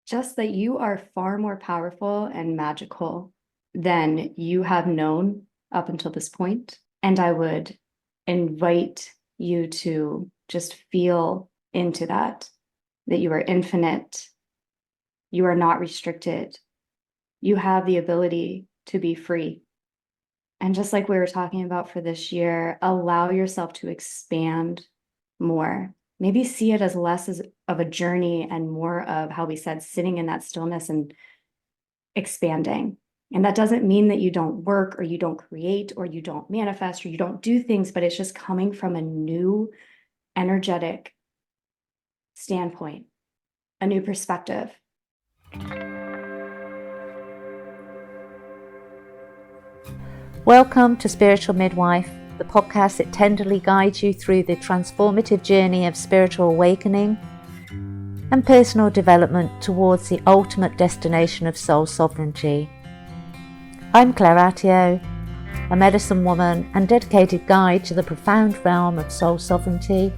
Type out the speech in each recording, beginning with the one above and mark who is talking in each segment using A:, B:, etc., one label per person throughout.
A: just that you are far more powerful and magical than you have known up until this point. And I would invite you to just feel into that you are infinite, you are not restricted, you have the ability to be free. And just like we were talking about for this year, allow yourself to expand more. Maybe see it as less of a journey and more of, how we said, sitting in that stillness and expanding. And that doesn't mean that you don't work or you don't create or you don't manifest or you don't do things, but it's just coming from a new energetic standpoint, a new perspective.
B: Welcome to Spiritual Midwife, the podcast that tenderly guides you through the transformative journey of spiritual awakening and personal development towards the ultimate destination of soul sovereignty. I'm Rachael, a medicine woman and dedicated guide to the profound realm of soul sovereignty,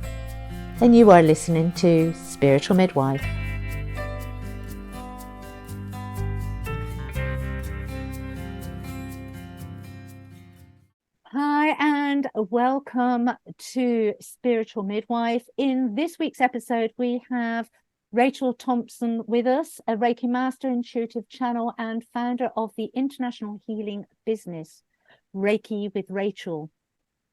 B: and you are listening to Spiritual Midwife. Hi and welcome to Spiritual Midwife. In this week's episode, we have Rachael Thompson with us, a Reiki master, intuitive channel, and founder of the international healing business, Reiki with Rachael.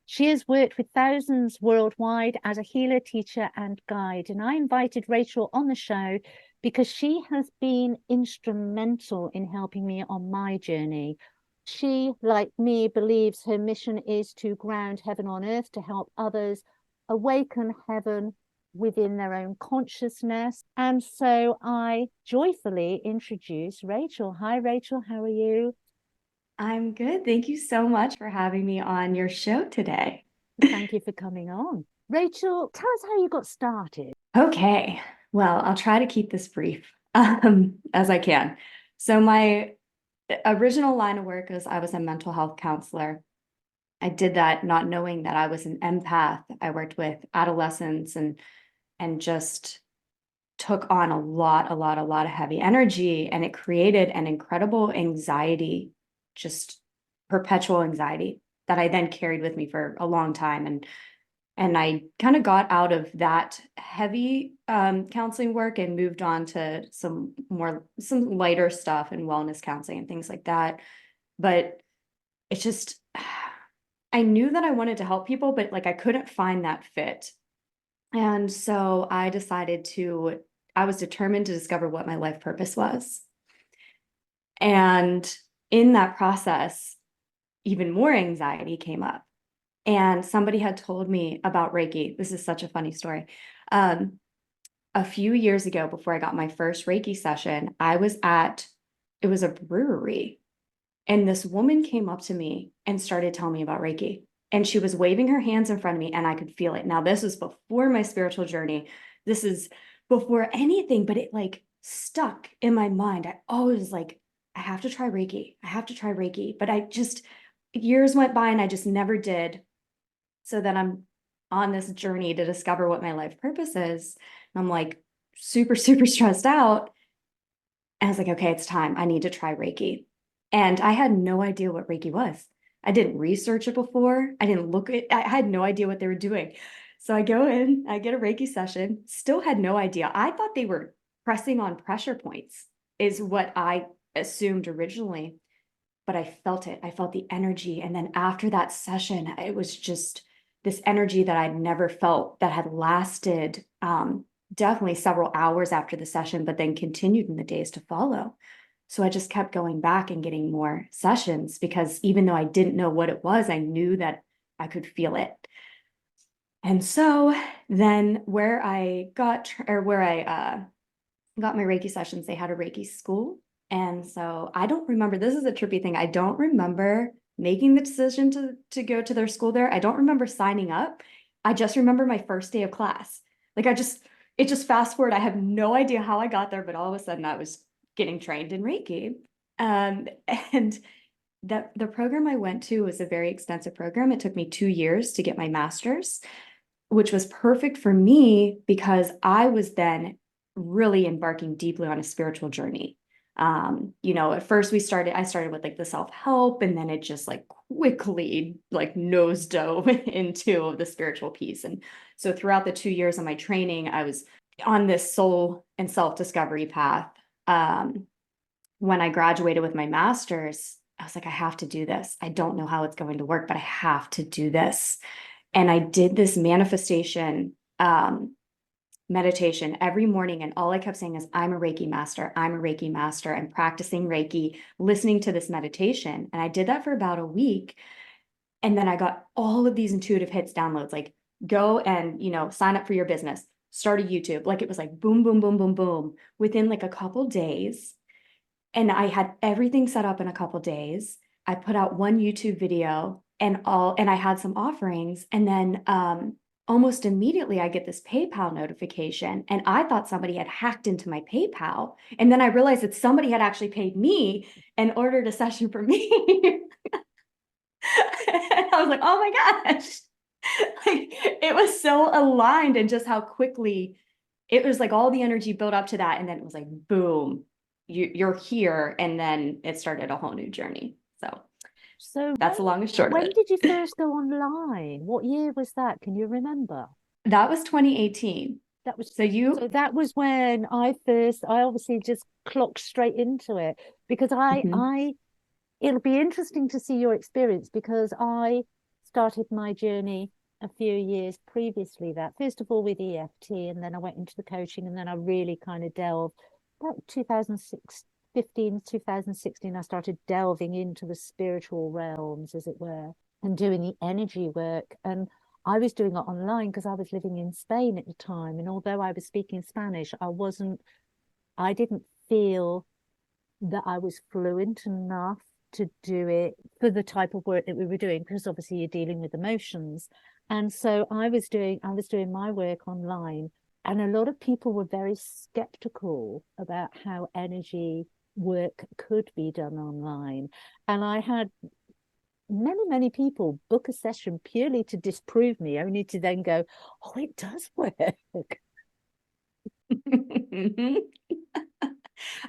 B: She has worked with thousands worldwide as a healer, teacher, and guide. And I invited Rachael on the show because she has been instrumental in helping me on my journey. She, like me, believes her mission is to ground heaven on earth, to help others awaken heaven within their own consciousness. And so I joyfully introduce Rachael. Hi, Rachael. How are you?
A: I'm good. Thank you so much for having me on your show today.
B: Thank you for coming on. Rachael, tell us how you got started.
A: Okay. Well, I'll try to keep this brief as I can. So my original line of work is I was a mental health counselor. I did that not knowing that I was an empath. I worked with adolescents and just took on a lot of heavy energy, and it created an incredible anxiety, just perpetual anxiety that I then carried with me for a long time. And I kind of got out of that heavy counseling work and moved on to some lighter stuff and wellness counseling and things like that. But it's just, I knew that I wanted to help people, but like I couldn't find that fit. And so I was determined to discover what my life purpose was. And in that process, even more anxiety came up. And somebody had told me about Reiki. This is such a funny story. A few years ago, before I got my first Reiki session, it was a brewery. And this woman came up to me and started telling me about Reiki. And she was waving her hands in front of me and I could feel it. Now, this was before my spiritual journey. This is before anything, but it like stuck in my mind. I always was like, I have to try Reiki. I have to try Reiki. But years went by and I just never did. So then I'm on this journey to discover what my life purpose is. And I'm like super stressed out. And I was like, okay, it's time. I need to try Reiki. And I had no idea what Reiki was. I didn't research it before. I had no idea what they were doing. So I go in, I get a Reiki session, still had no idea. I thought they were pressing on pressure points, is what I assumed originally. But I felt it. I felt the energy. And then after that session, it was just this energy that I'd never felt, that had lasted definitely several hours after the session, but then continued in the days to follow. So I just kept going back and getting more sessions because even though I didn't know what it was, I knew that I could feel it. And so then where I got my Reiki sessions, they had a Reiki school. And so I don't remember, this is a trippy thing. I don't remember making the decision to go to their school there. I don't remember signing up. I just remember my first day of class. Like it just fast forward. I have no idea how I got there, but all of a sudden I was getting trained in Reiki. And the program I went to was a very extensive program. It took me 2 years to get my master's, which was perfect for me because I was then really embarking deeply on a spiritual journey. At first I started with like the self-help, and then it just like quickly like nose dove into the spiritual piece. And so throughout the 2 years of my training, I was on this soul and self-discovery path. When I graduated with my master's, I was like, I have to do this. I don't know how it's going to work, but I have to do this. And I did this manifestation meditation every morning. And all I kept saying is, I'm a Reiki master. I'm a Reiki master. I'm practicing Reiki, listening to this meditation. And I did that for about a week. And then I got all of these intuitive hits downloads, like go and, sign up for your business, start a YouTube. Like it was like boom, boom, boom, boom, boom within like a couple days. And I had everything set up in a couple days. I put out one YouTube video and I had some offerings. And then almost immediately I get this PayPal notification, and I thought somebody had hacked into my PayPal. And then I realized that somebody had actually paid me and ordered a session for me. And I was like, oh my gosh. Like it was so aligned, and just how quickly it was like all the energy built up to that. And then it was like, boom, you're here. And then it started a whole new journey. So that's the long and short of
B: when
A: it.
B: did you first go online? What year was that? Can you remember?
A: That was 2018.
B: That was
A: So
B: that was when I obviously just clocked straight into it, because
A: mhm.
B: it'll be interesting to see your experience, because I started my journey a few years previously, that first of all with EFT, and then I went into the coaching, and then I really kind of delved about 2016 I started delving into the spiritual realms, as it were, and doing the energy work. And I was doing it online because I was living in Spain at the time, and although I was speaking Spanish, I didn't feel that I was fluent enough to do it for the type of work that we were doing, because obviously you're dealing with emotions. And so I was doing my work online, and a lot of people were very skeptical about how energy work could be done online. And I had many people book a session purely to disprove me, only to then go, oh, it does work.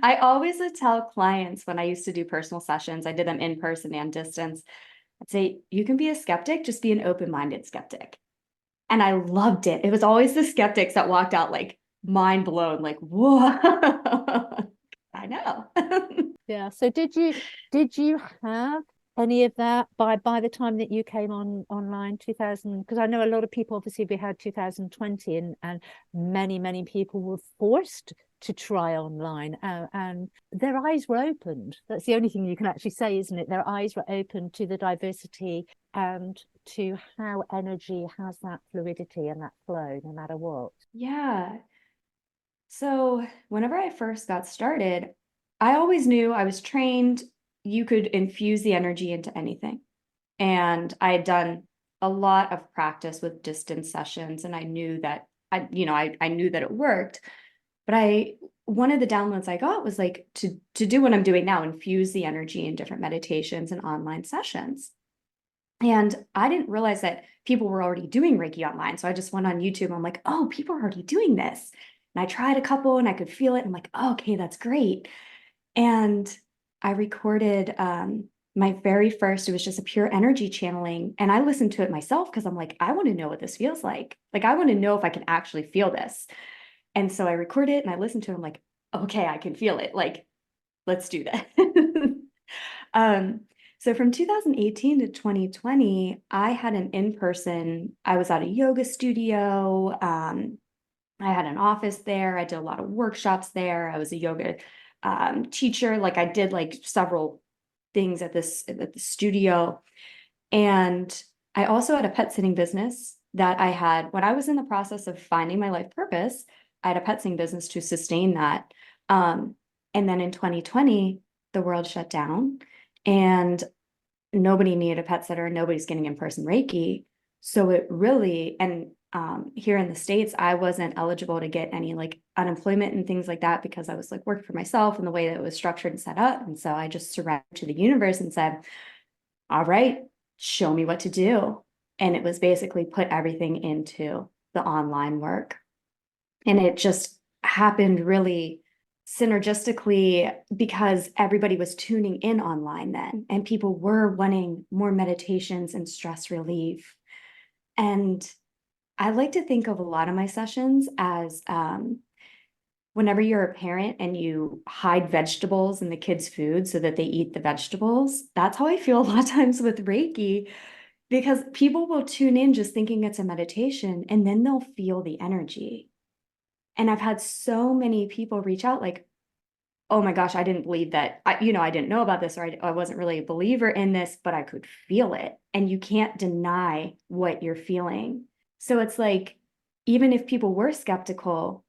A: I always would tell clients when I used to do personal sessions, I did them in person and distance. I'd say, you can be a skeptic, just be an open-minded skeptic. And I loved it. It was always the skeptics that walked out like mind blown, like, whoa, I know.
B: Yeah. So did you have any of that by the time that you came on online 2000? Because I know a lot of people, obviously we had 2020, and many people were forced to try online, and their eyes were opened. That's the only thing you can actually say, isn't it? Their eyes were open to the diversity and to how energy has that fluidity and that flow, no matter what.
A: Yeah. So whenever I first got started, I always knew I was trained, you could infuse the energy into anything. And I had done a lot of practice with distance sessions, and I knew that I knew that it worked. But one of the downloads I got was like to do what I'm doing now, infuse the energy in different meditations and online sessions. And I didn't realize that people were already doing Reiki online. So I just went on YouTube and I'm like, oh, people are already doing this. And I tried a couple and I could feel it. I'm like, oh, okay, that's great. And I recorded my very first, it was just a pure energy channeling. And I listened to it myself because I'm like, I want to know what this feels like. Like, I want to know if I can actually feel this. And so I recorded it and I listened to it. I'm like, okay, I can feel it. Like, let's do that. um, so from 2018 to 2020, I had an in-person, I was at a yoga studio. I had an office there. I did a lot of workshops there. I was a yoga teacher. Like I did like several things at the studio. And I also had a pet sitting business that I had when I was in the process of finding my life purpose. I had a pet sitting business to sustain that. And then in 2020, the world shut down and nobody needed a pet sitter. Nobody's getting in-person Reiki. So it really, and here in the States, I wasn't eligible to get any like unemployment and things like that because I was like working for myself and the way that it was structured and set up. And so I just surrendered to the universe and said, all right, show me what to do. And it was basically put everything into the online work. And it just happened really synergistically because everybody was tuning in online then, and people were wanting more meditations and stress relief. And I like to think of a lot of my sessions as whenever you're a parent and you hide vegetables in the kids' food so that they eat the vegetables, that's how I feel a lot of times with Reiki, because people will tune in just thinking it's a meditation and then they'll feel the energy. And I've had so many people reach out like, oh my gosh, I didn't believe that. I didn't know about this, or I wasn't really a believer in this, but I could feel it. And you can't deny what you're feeling. So it's like, even if people were skeptical,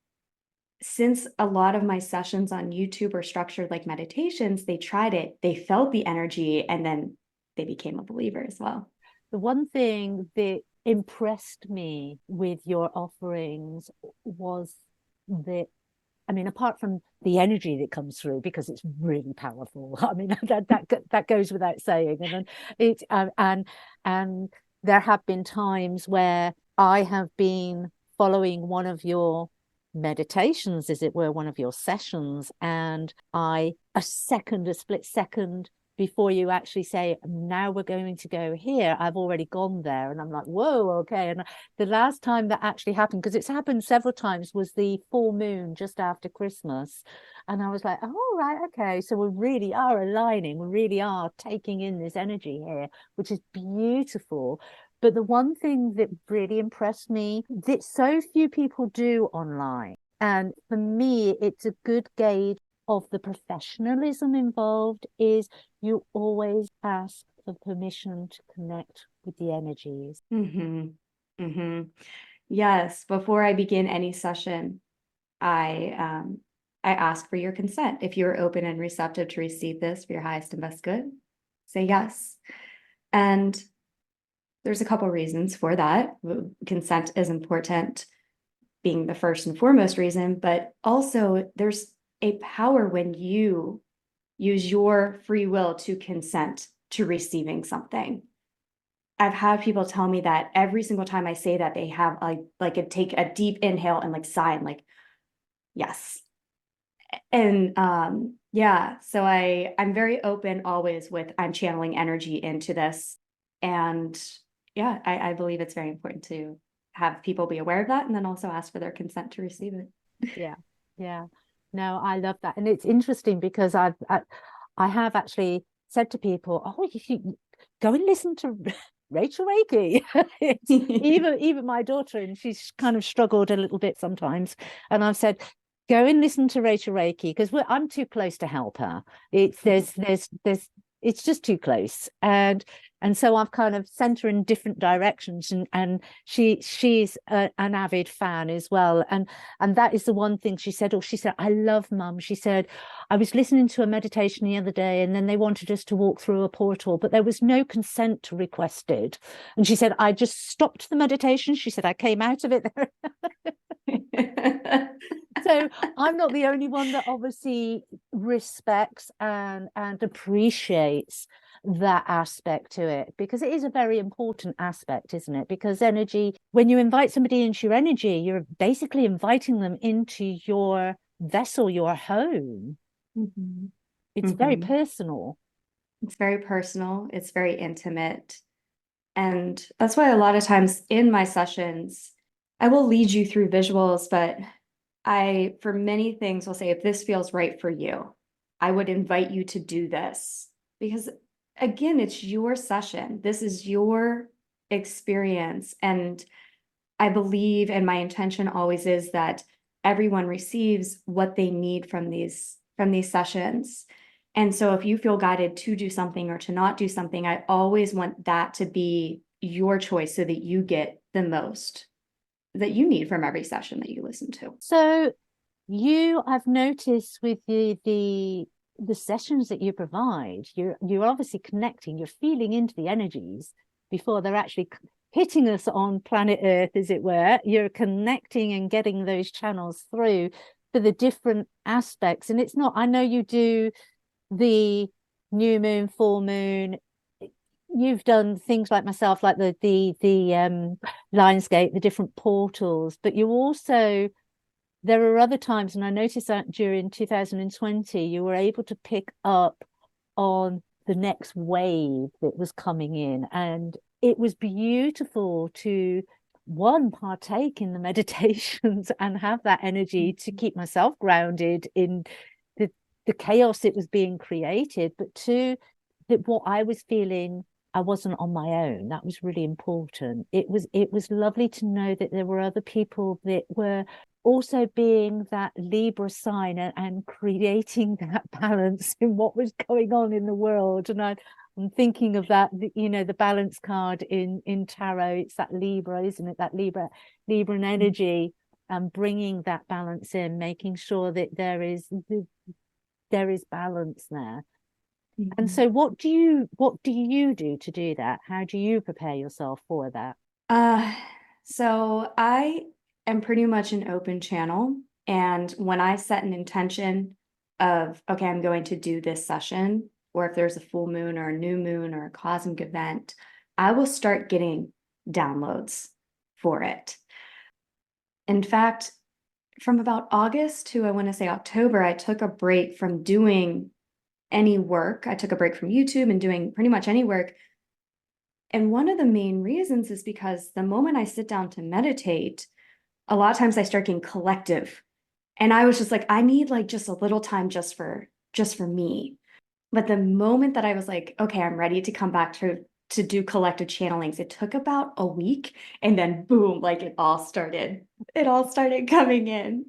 A: since a lot of my sessions on YouTube are structured like meditations, they tried it, they felt the energy, and then they became a believer as well.
B: The one thing that impressed me with your offerings was that, I mean, apart from the energy that comes through, because it's really powerful. I mean, that goes without saying. And then and there have been times where I have been following one of your meditations, as it were, one of your sessions, and a split second before you actually say, now we're going to go here, I've already gone there. And I'm like, whoa, okay. And the last time that actually happened, because it's happened several times, was the full moon just after Christmas. And I was like, oh, right, okay. So we really are aligning. We really are taking in this energy here, which is beautiful. But the one thing that really impressed me, that so few people do online, and for me, it's a good gauge of the professionalism involved, is you always ask for permission to connect with the energies.
A: Mm-hmm. Mm-hmm. Yes. Before I begin any session, I ask for your consent. If you're open and receptive to receive this for your highest and best good, say yes. And there's a couple reasons for that. Consent is important, being the first and foremost reason, but also there's a power when you use your free will to consent to receiving something. I've had people tell me that every single time I say that, they have take a deep inhale and like sigh and like, yes. And yeah, so I'm very open always with, I'm channeling energy into this. And yeah, I believe it's very important to have people be aware of that and then also ask for their consent to receive it.
B: Yeah, yeah. No, I love that. And it's interesting because I have actually said to people, oh, you should go and listen to Rachael Reiki. It's, even my daughter, and she's kind of struggled a little bit sometimes. And I've said, go and listen to Rachael Reiki, because I'm too close to help her. It's it's just too close. And so I've kind of sent her in different directions, and she's an avid fan as well. And that is the one thing she said. Oh, she said, I love Mum. She said, I was listening to a meditation the other day, and then they wanted us to walk through a portal, but there was no consent requested. And she said, I just stopped the meditation. She said, I came out of it there. So I'm not the only one that obviously respects and appreciates that aspect to it, because it is a very important aspect, isn't it? Because energy, when you invite somebody into your energy, you're basically inviting them into your vessel, your home.
A: Mm-hmm.
B: It's very
A: Mm-hmm.
B: personal.
A: It's very personal. It's very intimate. And that's why a lot of times in my sessions, I will lead you through visuals, but for many things, will say, if this feels right for you, I would invite you to do this. Because again, it's your session. This is your experience. And I believe, and my intention always is, that everyone receives what they need from these sessions. And so if you feel guided to do something or to not do something, I always want that to be your choice so that you get the most that you need from every session that you listen to.
B: So I've noticed with the sessions that you provide, you're obviously connecting, you're feeling into the energies before they're actually hitting us on planet Earth, as it were. You're connecting and getting those channels through for the different aspects. And it's not, I know you do the new moon, full moon. You've done things like myself, like the Lionsgate, the different portals, but you also there are other times, and I noticed that during 2020, you were able to pick up on the next wave that was coming in. And it was beautiful to, one, partake in the meditations and have that energy to keep myself grounded in the chaos that was being created, but two, that what I was feeling, I wasn't on my own. That was really important. It was lovely to know that there were other people that were also being that Libra sign and creating that balance in what was going on in the world. And I'm thinking of that, the balance card in tarot. It's that Libra, isn't it? That Libran energy, and bringing that balance in, making sure that there is balance there. And so what do you do to do that? How do you prepare yourself for that?
A: So I am pretty much an open channel. And when I set an intention of, okay, I'm going to do this session, or if there's a full moon or a new moon or a cosmic event, I will start getting downloads for it. In fact, from about August to, I want to say, October, I took a break from doing any work. I took a break from YouTube and doing pretty much any work. And one of the main reasons is because the moment I sit down to meditate, a lot of times I start getting collective. And I was just like, I need like just a little time just for me. But the moment that I was like, okay, I'm ready to come back to do collective channelings, it took about a week, and then boom, like it all started coming in.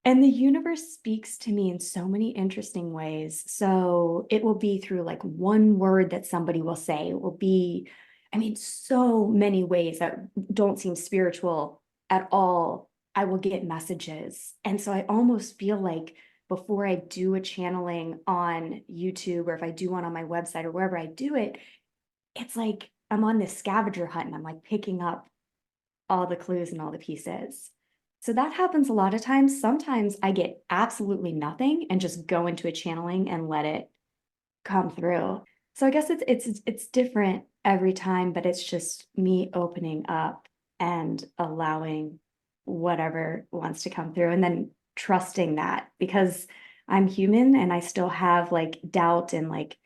A: And the universe speaks to me in so many interesting ways. So it will be through like one word that somebody will say. It will be, I mean, so many ways that don't seem spiritual at all. I will get messages. And so I almost feel like before I do a channeling on YouTube, or if I do one on my website or wherever I do it, it's like I'm on this scavenger hunt and I'm like picking up all the clues and all the pieces. So that happens a lot of times. Sometimes I get absolutely nothing and just go into a channeling and let it come through. So I guess it's different every time, but it's just me opening up and allowing whatever wants to come through, and then trusting that, because I'm human and I still have like doubt and like,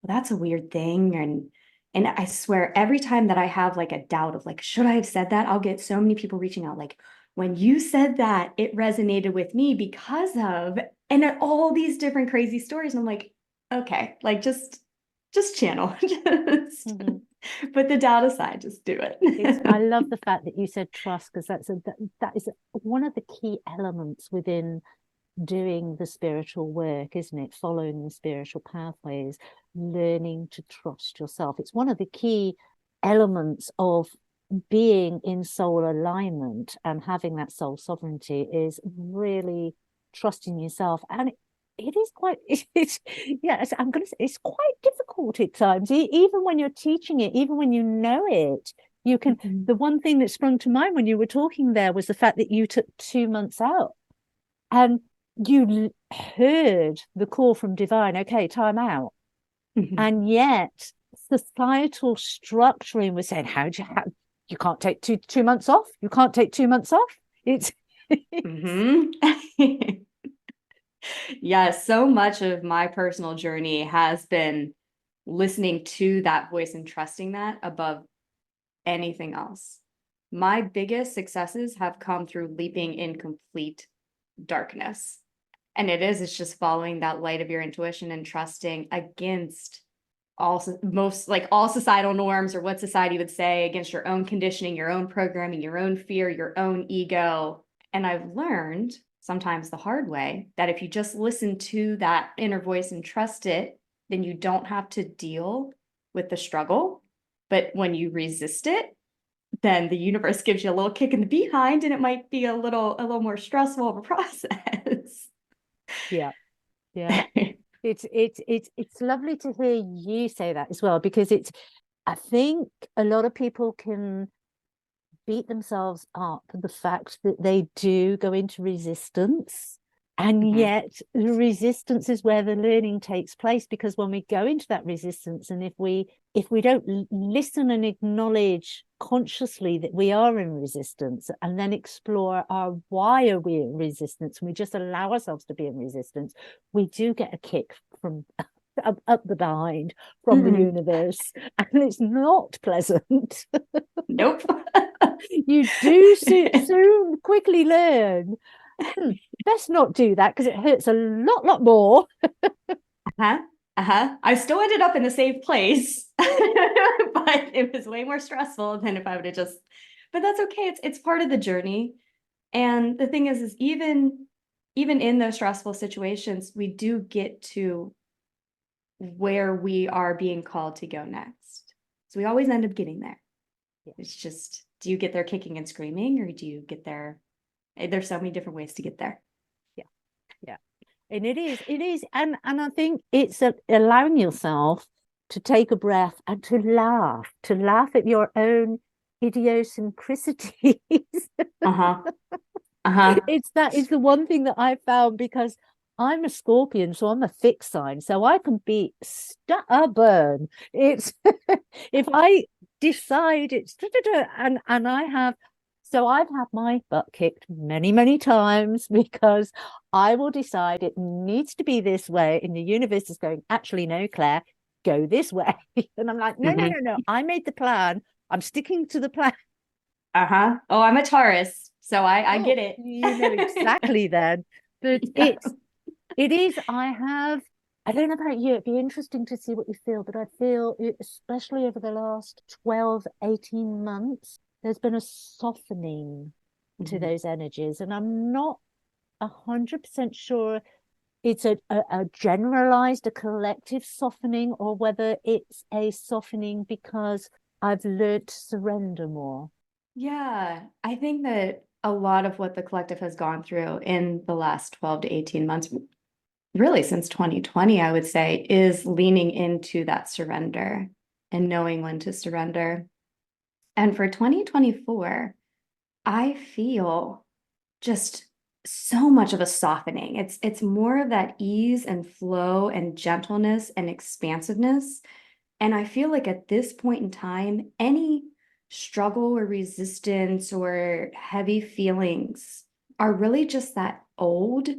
A: well, that's a weird thing. And I swear every time that I have like a doubt of like, should I have said that? I'll get so many people reaching out like, when you said that, it resonated with me because of, and all these different crazy stories. And I'm like, okay, like just channel, just put the doubt aside, just do it.
B: I love the fact that you said trust, because that is one of the key elements within doing the spiritual work, isn't it? Following the spiritual pathways, learning to trust yourself. It's one of the key elements of being in soul alignment and having that soul sovereignty, is really trusting yourself. And it is quite, yes, I'm going to say it's quite difficult at times, even when you're teaching it, even when you know it. You can, the one thing that sprung to mind when you were talking there was the fact that you took 2 months out, and you heard the call from divine, okay, time out. And yet societal structuring was saying, you can't take two months off. You can't take 2 months off. It's
A: Yeah, so much of my personal journey has been listening to that voice and trusting that above anything else. My biggest successes have come through leaping in complete darkness. And it's just following that light of your intuition and trusting against all societal norms, or what society would say, against your own conditioning, your own programming, your own fear, your own ego. And I've learned, sometimes the hard way, that if you just listen to that inner voice and trust it, then you don't have to deal with the struggle. But when you resist it, then the universe gives you a little kick in the behind, and it might be a little more stressful of a process.
B: yeah. It's lovely to hear you say that as well, because I think a lot of people can beat themselves up for the fact that they do go into resistance And
A: Mhm.
B: yet the resistance is where the learning takes place, because when we go into that resistance, and if we don't listen and acknowledge consciously that we are in resistance, and then explore our why are we in resistance, and we just allow ourselves to be in resistance, we do get a kick from up the behind from the
A: Mhm.
B: universe, and it's not pleasant.
A: Nope.
B: You do soon quickly learn, best not do that because it hurts a lot more.
A: Uh-huh. Uh-huh. I still ended up in the same place, but it was way more stressful than if I would have just, but that's okay. It's part of the journey. And the thing is even in those stressful situations, we do get to where we are being called to go next. So we always end up getting there.
B: Yeah.
A: It's just, do you get there kicking and screaming, or do you get there? There's so many different ways to get there.
B: Yeah, yeah. And it is, and I think it's allowing yourself to take a breath and to laugh at your own idiosyncrasies.
A: Uh-huh. Uh-huh.
B: It's the one thing that I found, because I'm a Scorpion, so I'm a fixed sign, so I can be stubborn. It's if I decide it's and I have, so I've had my butt kicked many times because I will decide it needs to be this way, and the universe is going, actually, no, Claire, go this way. And I'm like, no, no,
A: Mm-hmm.
B: no, no. I made the plan. I'm sticking to the plan.
A: Uh-huh. Oh, I'm a Taurus, so I
B: Oh,
A: get it.
B: you know exactly then. But
A: Yeah.
B: it is, I don't know about you, it'd be interesting to see what you feel, but I feel, especially over the last 12, 18 months, there's been a softening to
A: Mhm.
B: those energies. And I'm not 100% sure it's a generalized, a collective softening, or whether it's a softening because I've learned to surrender more.
A: Yeah, I think that a lot of what the collective has gone through in the last 12 to 18 months, really since 2020, I would say, is leaning into that surrender and knowing when to surrender. And for 2024, I feel just so much of a softening. It's more of that ease and flow and gentleness and expansiveness. And I feel like at this point in time, any struggle or resistance or heavy feelings are really just that old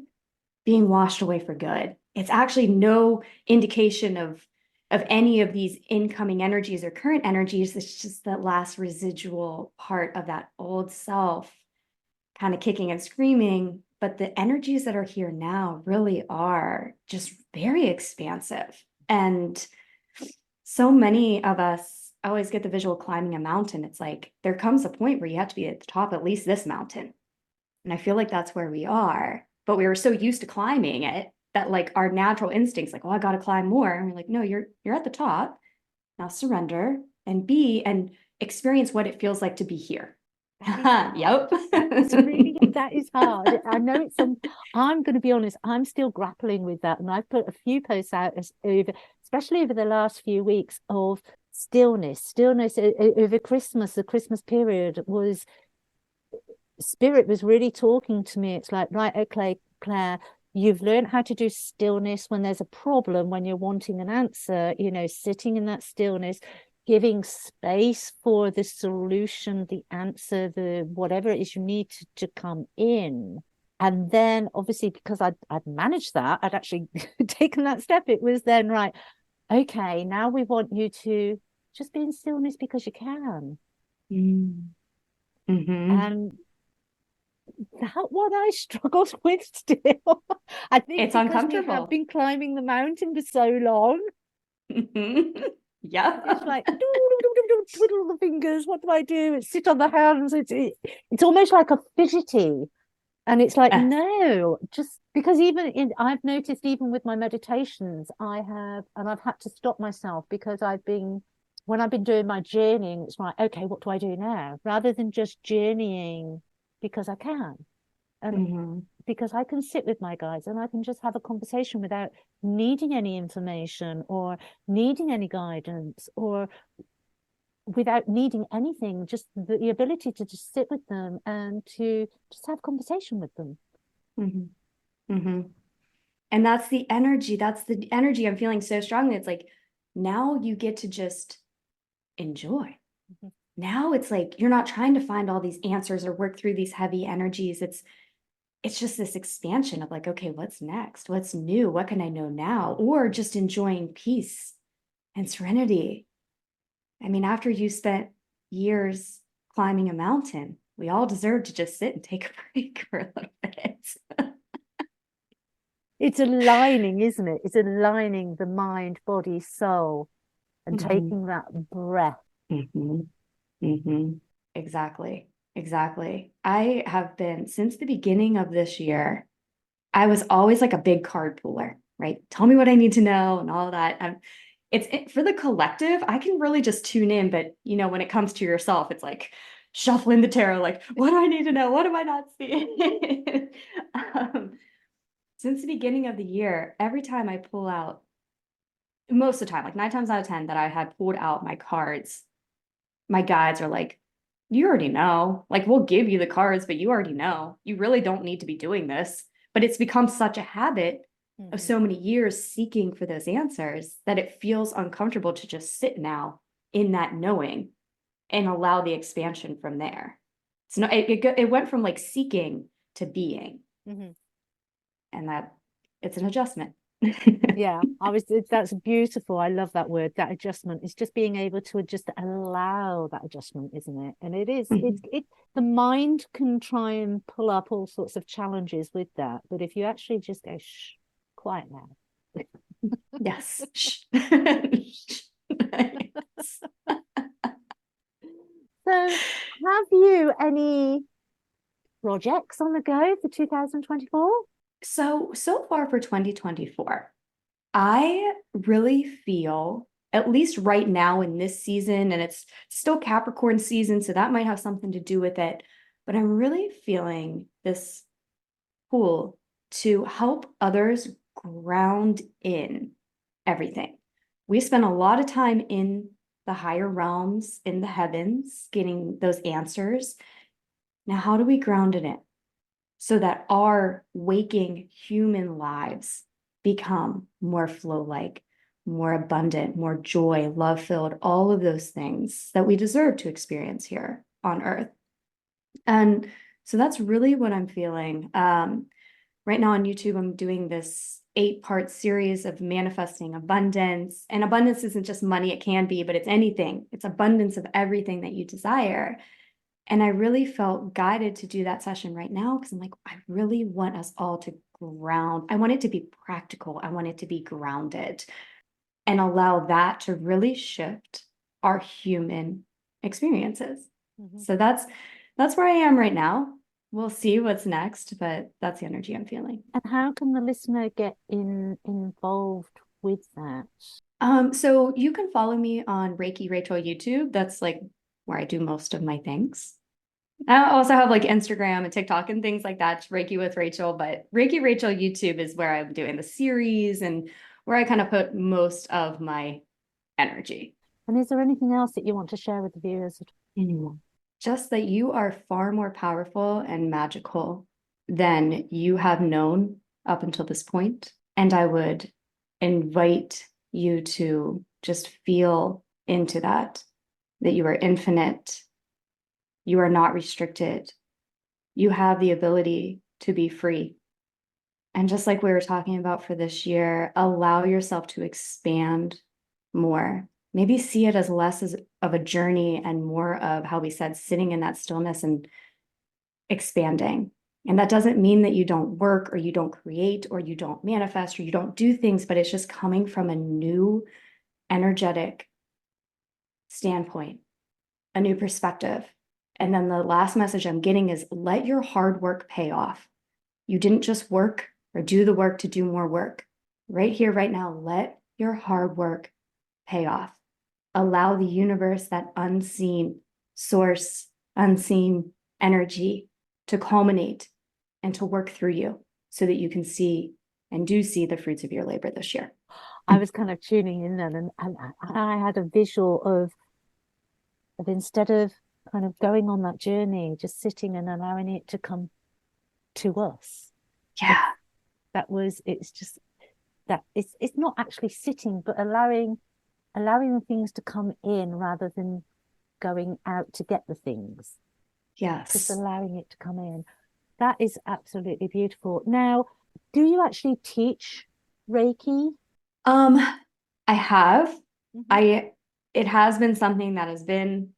A: being washed away for good. It's actually no indication of any of these incoming energies or current energies. It's just that last residual part of that old self kind of kicking and screaming. But the energies that are here now really are just very expansive. And so many of us always get the visual climbing a mountain. It's like there comes a point where you have to be at the top, at least this mountain. And I feel like that's where we are. But we were so used to climbing it that like our natural instincts, like, oh, I gotta climb more. And we're like, no, you're at the top. Now surrender and be and experience what it feels like to be here.
B: That is hard.
A: Yep.
B: That is hard. I know it's I'm going to be honest, I'm still grappling with that. And I've put a few posts out especially over the last few weeks, of stillness over Christmas. The Christmas period was, spirit was really talking to me. It's like, right, okay, Claire, you've learned how to do stillness when there's a problem, when you're wanting an answer, sitting in that stillness, giving space for the solution, the answer, the whatever it is you need to come in. And then obviously, because I'd managed that, I'd actually taken that step. It was then, right, okay, now we want you to just be in stillness because you can.
A: Mm-hmm.
B: And that one I struggled with still. I think
A: It's
B: because we have
A: uncomfortable.
B: been climbing the mountain for so long,
A: Mm-hmm. Yeah.
B: it's like twiddle the fingers. What do I do? It's sit on the hands. It's almost like a fidgety, and it's like, no, just because I've noticed, even with my meditations, I've had to stop myself, because when I've been doing my journeying, it's like, okay, what do I do now? Rather than just journeying because I can. And
A: Mm-hmm.
B: because I can sit with my guides and I can just have a conversation without needing any information or needing any guidance, or without needing anything, just the ability to just sit with them and to just have conversation with them.
A: Mm-hmm. Mm-hmm. And that's the energy. That's the energy I'm feeling so strongly. It's like now you get to just enjoy.
B: Mhm.
A: Now it's like you're not trying to find all these answers or work through these heavy energies. It's just this expansion of like, okay, what's next? What's new? What can I know now? Or just enjoying peace and serenity. I mean, after you spent years climbing a mountain, we all deserve to just sit and take a break for a little bit.
B: It's aligning, isn't it? It's aligning the mind, body, soul, and
A: Mm-hmm.
B: taking that breath.
A: Mm-hmm. Mm-hmm. Exactly. Exactly. I have been since the beginning of this year, I was always like a big card puller, right? Tell me what I need to know and all that. For the collective, I can really just tune in, but when it comes to yourself, it's like shuffling the tarot, like, what do I need to know? What am I not seeing? um, since the beginning of the year, every time I pull out, most of the time, like 9 times out of 10 that I had pulled out my cards, my guides are like, you already know. Like, we'll give you the cards, but you already know. You really don't need to be doing this. But it's become such a habit of
B: Mhm.
A: so many years seeking for those answers that it feels uncomfortable to just sit now in that knowing and allow the expansion from there. It's not, it went from like seeking to being,
B: Mhm.
A: and that it's an adjustment.
B: Yeah, that's beautiful. I love that word, that adjustment. It's just being able to just allow that adjustment, isn't it? And the mind can try and pull up all sorts of challenges with that. But if you actually just go, shh, quiet now.
A: Yes.
B: So, have you any projects on the go for 2024?
A: So far for 2024, I really feel, at least right now in this season, and it's still Capricorn season, so that might have something to do with it, but I'm really feeling this pull to help others ground in everything. We spend a lot of time in the higher realms, in the heavens, getting those answers. Now, how do we ground in it so that our waking human lives become more flow like, more abundant, more joy, love filled, all of those things that we deserve to experience here on earth? And so that's really what I'm feeling. Right now on YouTube, I'm doing this 8-part series of manifesting abundance. And abundance isn't just money, it can be, but it's anything. It's abundance of everything that you desire. And I really felt guided to do that session right now because I'm like, I really want us all to ground. I want it to be practical. I want it to be grounded and allow that to really shift our human experiences.
B: Mhm.
A: So that's where I am right now. We'll see what's next, but that's the energy I'm feeling.
B: And how can the listener get involved with that?
A: So you can follow me on Reiki Rachael YouTube. That's like where I do most of my things. I also have like Instagram and TikTok and things like that, Reiki with Rachael, but Reiki Rachael YouTube is where I'm doing the series and where I kind of put most of my energy.
B: And is there anything else that you want to share with the viewers?
A: Mm. Just that you are far more powerful and magical than you have known up until this point. And I would invite you to just feel into that you are infinite, you are not restricted, you have the ability to be free. And just like we were talking about for this year, allow yourself to expand more. Maybe see it as less as of a journey and more of how we said, sitting in that stillness and expanding. And that doesn't mean that you don't work or you don't create or you don't manifest or you don't do things, but it's just coming from a new energetic standpoint, a new perspective. And then the last message I'm getting is let your hard work pay off. You didn't just work or do the work to do more work. Right here, right now, let your hard work pay off. Allow the universe, that unseen source, unseen energy to culminate and to work through you so that you can see and do see the fruits of your labor this year.
B: I was kind of tuning in then, and I had a visual of instead of kind of going on that journey, just sitting and allowing it to come to us. Of
A: Yeah.
B: It's just that it's not actually sitting, but allowing the things to come in rather than going out to get the things. Just
A: Yes.
B: allowing it to come in. That is absolutely beautiful. Now, do you actually teach Reiki?
A: I have.
B: Mhm.
A: It has been something that has been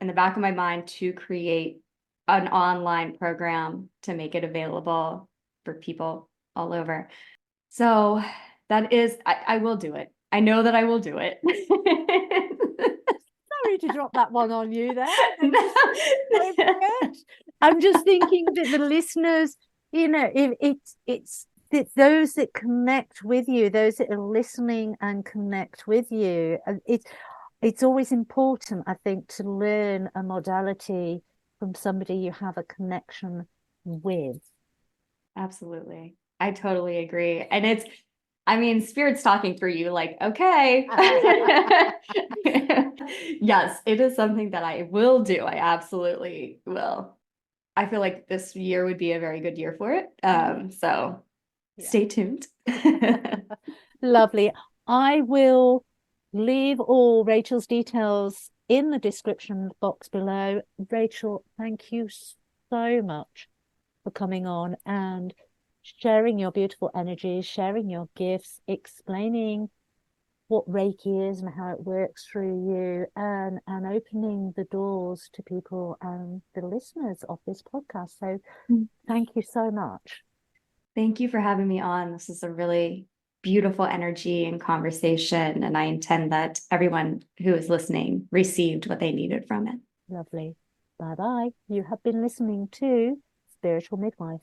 A: in the back of my mind to create an online program to make it available for people all over. So I will do it. I know that I will do it.
B: Sorry to drop that one on you there. Don't forget. I'm just thinking that the listeners, if it's those that connect with you, those that are listening and connect with you, it's always important, I think, to learn a modality from somebody you have a connection with.
A: Absolutely. I totally agree. And I mean, spirit's talking for you, like, okay. Yes, it is something that I will do. I absolutely will. I feel like this year would be a very good year for it. So
B: Yeah.
A: stay tuned.
B: Lovely. I will leave all Rachel's details in the description box below. Rachael, thank you so much for coming on and sharing your beautiful energies, sharing your gifts, explaining what Reiki is and how it works through you, and opening the doors to people and the listeners of this podcast. So thank you so much.
A: Thank you for having me on. This is a really beautiful energy and conversation, and I intend that everyone who is listening received what they needed from it.
B: Lovely. Bye bye. You have been listening to Spiritual Midwife.